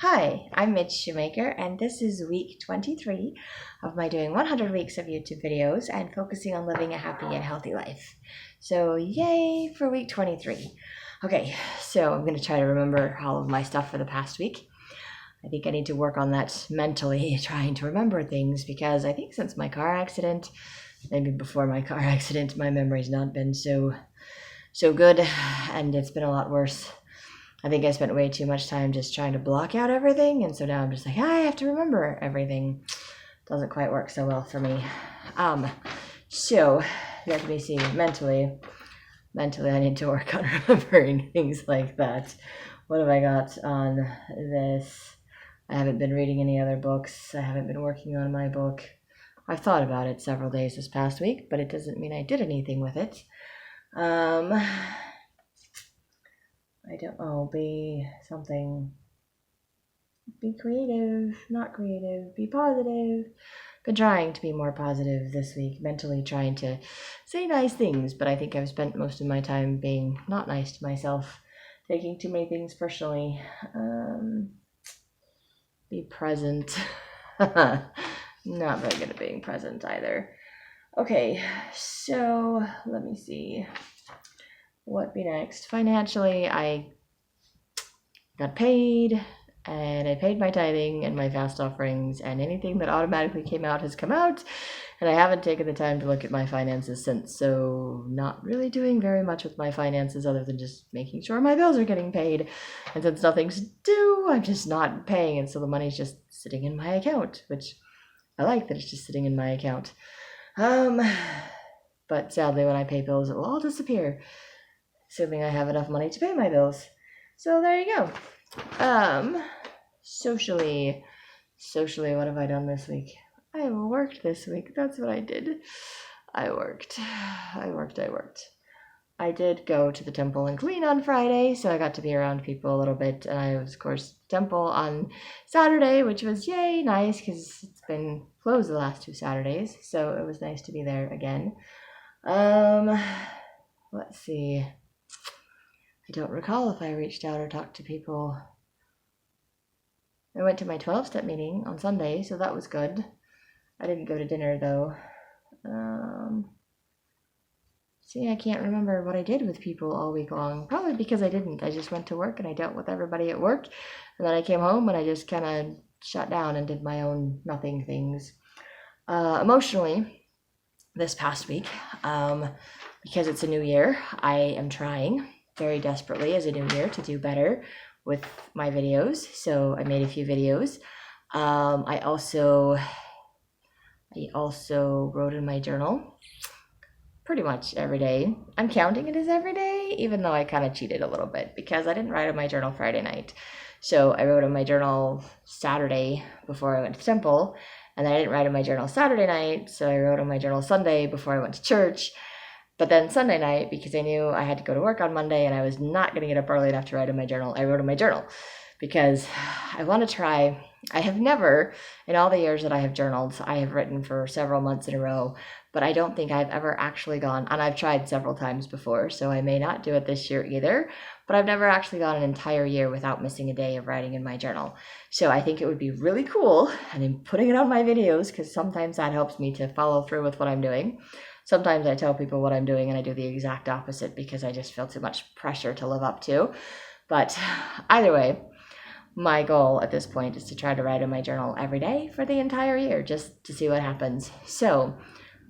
Hi, I'm Midge Shoemaker, and this is week 23 of my doing 100 weeks of YouTube videos and focusing on living a happy and healthy life. So, yay for week 23. Okay, so I'm going to try to remember all of my stuff for the past week. I think I need to work on that mentally, trying to remember things, because I think since my car accident, maybe before my car accident, my memory's not been so good, and it's been a lot worse. I think I spent way too much time just trying to block out everything, and so now I'm just like, I have to remember everything. Doesn't quite work so well for me. So let me see. Mentally, I need to work on remembering things like that. What have I got on this? I haven't been reading any other books. I haven't been working on my book. I've thought about it several days this past week, but it doesn't mean I did anything with it. I don't know, be something, be creative, not creative, be positive. Been trying to be more positive this week, mentally trying to say nice things, but I think I've spent most of my time being not nice to myself, taking too many things personally. Be present. Not very good at being present either. Okay, so let me see. What be next? Financially, I got paid, and I paid my tithing and my fast offerings, and anything that automatically came out has come out, and I haven't taken the time to look at my finances since, so not really doing very much with my finances other than just making sure my bills are getting paid, and since nothing's due, I'm just not paying, and so the money's just sitting in my account, which I like that it's just sitting in my account. But sadly, when I pay bills, it will all disappear, assuming I have enough money to pay my bills. So there you go. Socially, what have I done this week? I worked this week. That's what I did. I worked. I did go to the temple and clean on Friday, so I got to be around people a little bit. And I was, of course, temple on Saturday, which was yay nice because it's been closed the last 2 Saturdays, so it was nice to be there again. Let's see. I don't recall if I reached out or talked to people. I went to my 12-step meeting on Sunday, so that was good. I didn't go to dinner, though. See, I can't remember what I did with people all week long. Probably because I didn't. I just went to work and I dealt with everybody at work. And then I came home and I just kind of shut down and did my own nothing things. Emotionally, this past week, because it's a new year, I am trying very desperately as a new year to do better with my videos. So I made a few videos. I also wrote in my journal pretty much every day. I'm counting it as every day, even though I kind of cheated a little bit because I didn't write in my journal Friday night. So I wrote in my journal Saturday before I went to temple, and then I didn't write in my journal Saturday night, so I wrote in my journal Sunday before I went to church. But then Sunday night, because I knew I had to go to work on Monday and I was not going to get up early enough to write in my journal, I wrote in my journal because I want to try. I have never, in all the years that I have journaled, I have written for several months in a row, but I don't think I've ever actually gone, and I've tried several times before, so I may not do it this year either, but I've never actually gone an entire year without missing a day of writing in my journal. So I think it would be really cool, and I'm putting it on my videos because sometimes that helps me to follow through with what I'm doing. Sometimes I tell people what I'm doing and I do the exact opposite because I just feel too much pressure to live up to. But either way, my goal at this point is to try to write in my journal every day for the entire year just to see what happens. So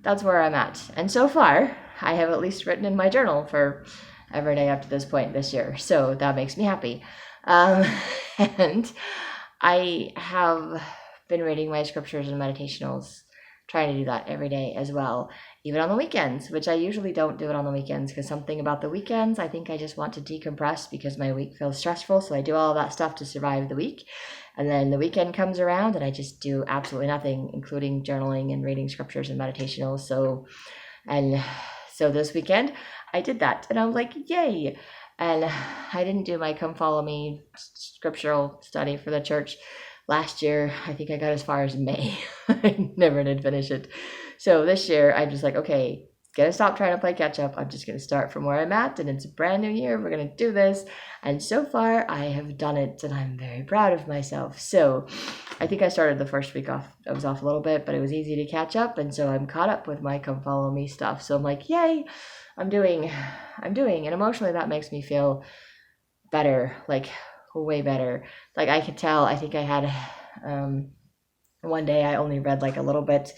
that's where I'm at. And so far, I have at least written in my journal for every day up to this point this year. So that makes me happy. And I have been reading my scriptures and meditationals, trying to do that every day as well, even on the weekends, which I usually don't do it on the weekends because something about the weekends, I think I just want to decompress because my week feels stressful. So I do all that stuff to survive the week. And then the weekend comes around and I just do absolutely nothing, including journaling and reading scriptures and meditationals. So this weekend I did that and I was like, yay. And I didn't do my Come Follow Me scriptural study for the church last year. I think I got as far as May. I never did finish it. So this year I'm just like, okay, gonna stop trying to play catch up. I'm just gonna start from where I'm at, and it's a brand new year. We're gonna do this. And so far, I have done it, and I'm very proud of myself. So I think I started the first week off. I was off a little bit, but it was easy to catch up, and so I'm caught up with my Come Follow Me stuff. So I'm like, yay, I'm doing, and emotionally that makes me feel better, like way better. Like I could tell, I think I had one day I only read like a little bit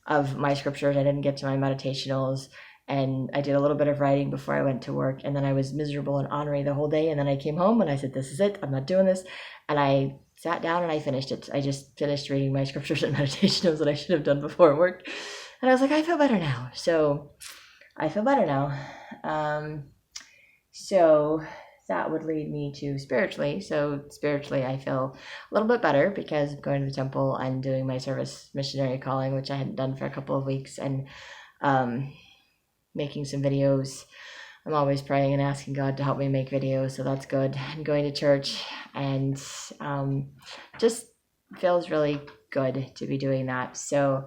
of my scriptures. I didn't get to my meditationals, and I did a little bit of writing before I went to work, and then I was miserable and ornery the whole day, and then I came home and I said, this is it, I'm not doing this, and I sat down and I finished it. I just finished reading my scriptures and meditationals that I should have done before work, and I was like, I feel better now. So I feel better now. So that would lead me to spiritually. So spiritually, I feel a little bit better because I'm going to the temple and doing my service missionary calling, which I hadn't done for a couple of weeks, and making some videos. I'm always praying and asking God to help me make videos, so that's good. And going to church, and just feels really good to be doing that. So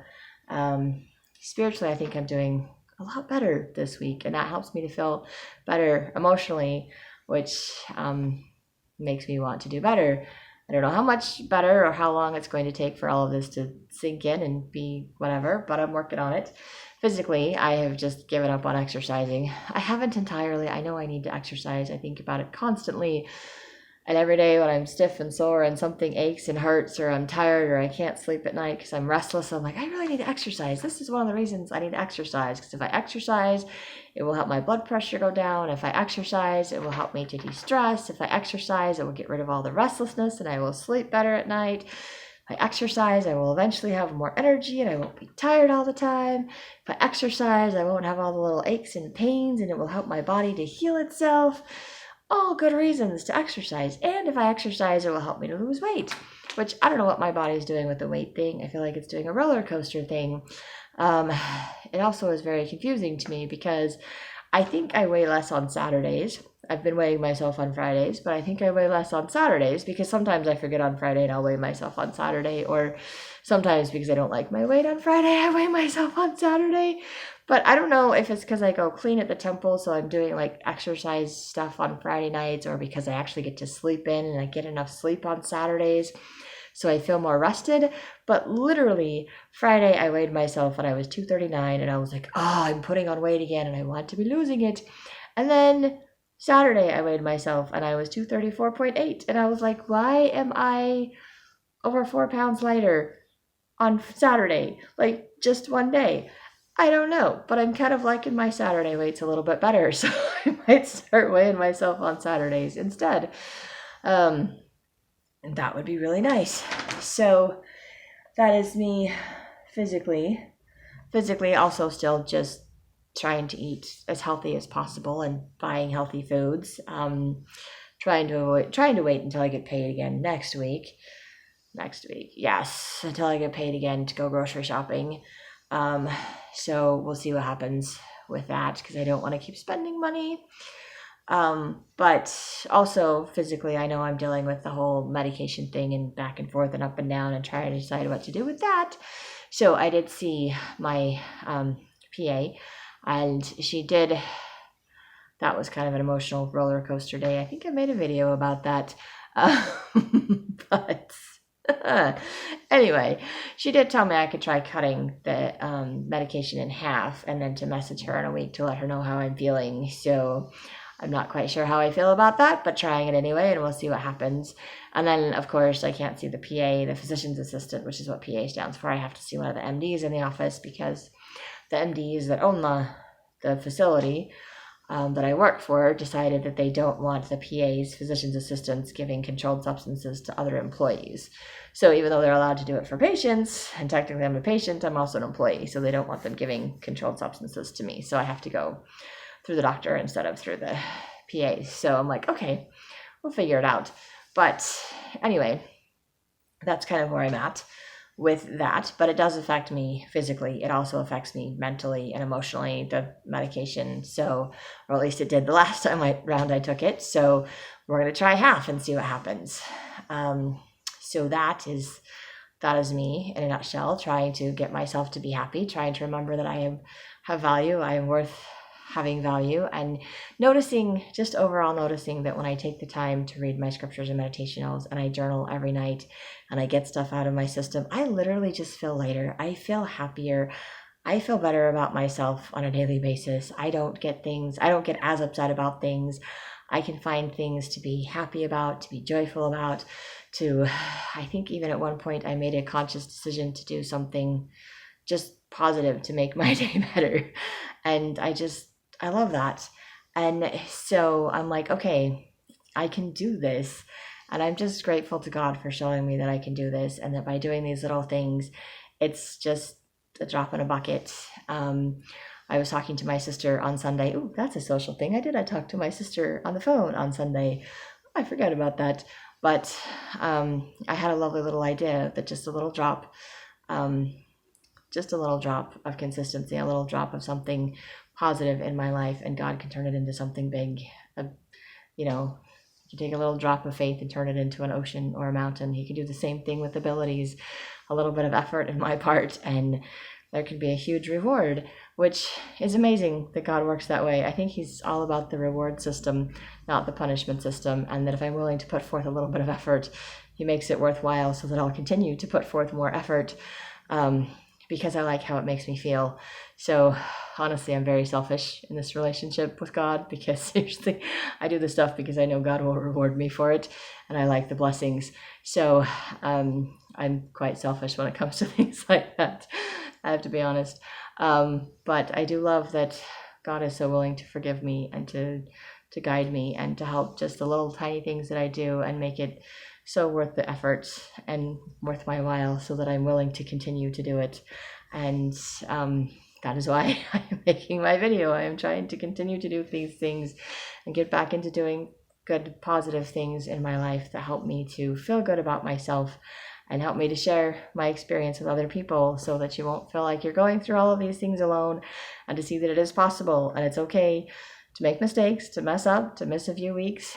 spiritually, I think I'm doing a lot better this week, and that helps me to feel better emotionally, which makes me want to do better. I don't know how much better or how long it's going to take for all of this to sink in and be whatever, but I'm working on it. Physically, I have just given up on exercising. I haven't entirely. I know I need to exercise. I think about it constantly. And every day when I'm stiff and sore and something aches and hurts, or I'm tired, or I can't sleep at night because I'm restless, I'm like, I really need to exercise. This is one of the reasons I need to exercise, because if I exercise, it will help my blood pressure go down. If I exercise, it will help me to de-stress. If I exercise, it will get rid of all the restlessness and I will sleep better at night. If I exercise, I will eventually have more energy and I won't be tired all the time. If I exercise, I won't have all the little aches and pains, and it will help my body to heal itself. All good reasons to exercise. And if I exercise, it will help me to lose weight, which I don't know what my body is doing with the weight thing. I feel like it's doing a roller coaster thing. It also is very confusing to me because I think I weigh less on Saturdays. I've been weighing myself on Fridays, but I think I weigh less on Saturdays because sometimes I forget on Friday and I'll weigh myself on Saturday, or sometimes because I don't like my weight on Friday, I weigh myself on Saturday. But I don't know if it's because I go clean at the temple, so I'm doing like exercise stuff on Friday nights, or because I actually get to sleep in and I get enough sleep on Saturdays, so I feel more rested. But literally, Friday I weighed myself and I was 239, and I was like, oh, I'm putting on weight again and I want to be losing it. And then Saturday I weighed myself and I was 234.8, and I was like, why am I over 4 pounds lighter on Saturday? Like, just one day. I don't know, but I'm kind of liking my Saturday weights a little bit better, so I might start weighing myself on Saturdays instead. And that would be really nice. So that is me physically. Physically, also still just trying to eat as healthy as possible and buying healthy foods. Trying to wait until I get paid again next week. Yes, until I get paid again to go grocery shopping. So we'll see what happens with that, because I don't want to keep spending money. But also physically, I know I'm dealing with the whole medication thing and back and forth and up and down and trying to decide what to do with that. So I did see my PA, and she did. That was kind of an emotional roller coaster day. I think I made a video about that. But anyway, she did tell me I could try cutting the medication in half, and then to message her in a week to let her know how I'm feeling. So I'm not quite sure how I feel about that, but trying it anyway, and we'll see what happens. And then, of course, I can't see the PA, the physician's assistant, which is what PA stands for. I have to see one of the MDs in the office, because the MDs that own the facility that I work for decided that they don't want the PAs, physician's assistants, giving controlled substances to other employees. So even though they're allowed to do it for patients, and technically I'm a patient, I'm also an employee, so they don't want them giving controlled substances to me. So I have to go through the doctor instead of through the PA. So I'm like, okay, we'll figure it out. But anyway, that's kind of where I'm at with that. But it does affect me physically. It also affects me mentally and emotionally, the medication. So, or at least it did the last time I took it. So we're going to try half and see what happens. So that is that is me in a nutshell, trying to get myself to be happy, trying to remember that have value, I am worth having value, and just overall noticing that when I take the time to read my scriptures and meditationals and I journal every night and I get stuff out of my system, I literally just feel lighter. I feel happier. I feel better about myself on a daily basis. I don't get as upset about things. I can find things to be happy about, to be joyful about, I think even at one point I made a conscious decision to do something just positive to make my day better. And I love that. And so I'm like, okay, I can do this. And I'm just grateful to God for showing me that I can do this, and that by doing these little things, it's just a drop in a bucket. I was talking to my sister on Sunday. Ooh, that's a social thing I did. I talked to my sister on the phone on Sunday. I forgot about that. But I had a lovely little idea that just a little drop of consistency, a little drop of something positive in my life, and God can turn it into something big. You can take a little drop of faith and turn it into an ocean or a mountain. He can do the same thing with abilities, a little bit of effort in my part, and there could be a huge reward, which is amazing that God works that way. I think he's all about the reward system, not the punishment system, and that if I'm willing to put forth a little bit of effort, he makes it worthwhile, so that I'll continue to put forth more effort, because I like how it makes me feel. So honestly, I'm very selfish in this relationship with God, because seriously, I do this stuff because I know God will reward me for it, and I like the blessings. So I'm quite selfish when it comes to things like that, I have to be honest. But I do love that God is so willing to forgive me and to guide me and to help just the little tiny things that I do and make it so worth the effort and worth my while, so that I'm willing to continue to do it. And that is why I am making my video. I am trying to continue to do these things and get back into doing good, positive things in my life that help me to feel good about myself and help me to share my experience with other people, so that you won't feel like you're going through all of these things alone, and to see that it is possible and it's okay to make mistakes, to mess up, to miss a few weeks.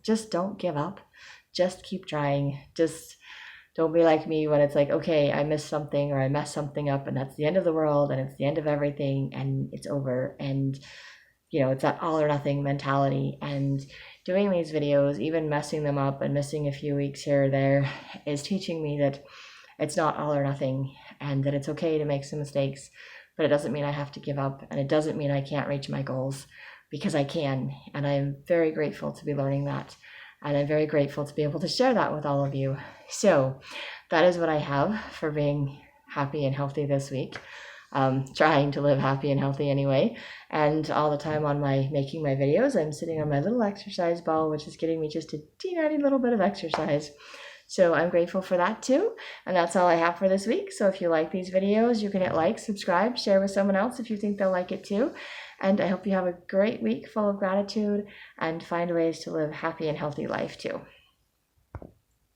Just don't give up. Just keep trying. Just don't be like me when it's like, okay, I missed something or I messed something up and that's the end of the world and it's the end of everything and it's over. And, it's that all or nothing mentality. And doing these videos, even messing them up and missing a few weeks here or there, is teaching me that it's not all or nothing, and that it's okay to make some mistakes, but it doesn't mean I have to give up, and it doesn't mean I can't reach my goals, because I can. And I'm very grateful to be learning that. And I'm very grateful to be able to share that with all of you. So that is what I have for being happy and healthy this week. Trying to live happy and healthy anyway. And all the time on making my videos, I'm sitting on my little exercise ball, which is getting me just a teeny little bit of exercise. So I'm grateful for that too. And that's all I have for this week. So if you like these videos, you can hit like, subscribe, share with someone else if you think they'll like it too. And I hope you have a great week full of gratitude and find ways to live happy and healthy life too.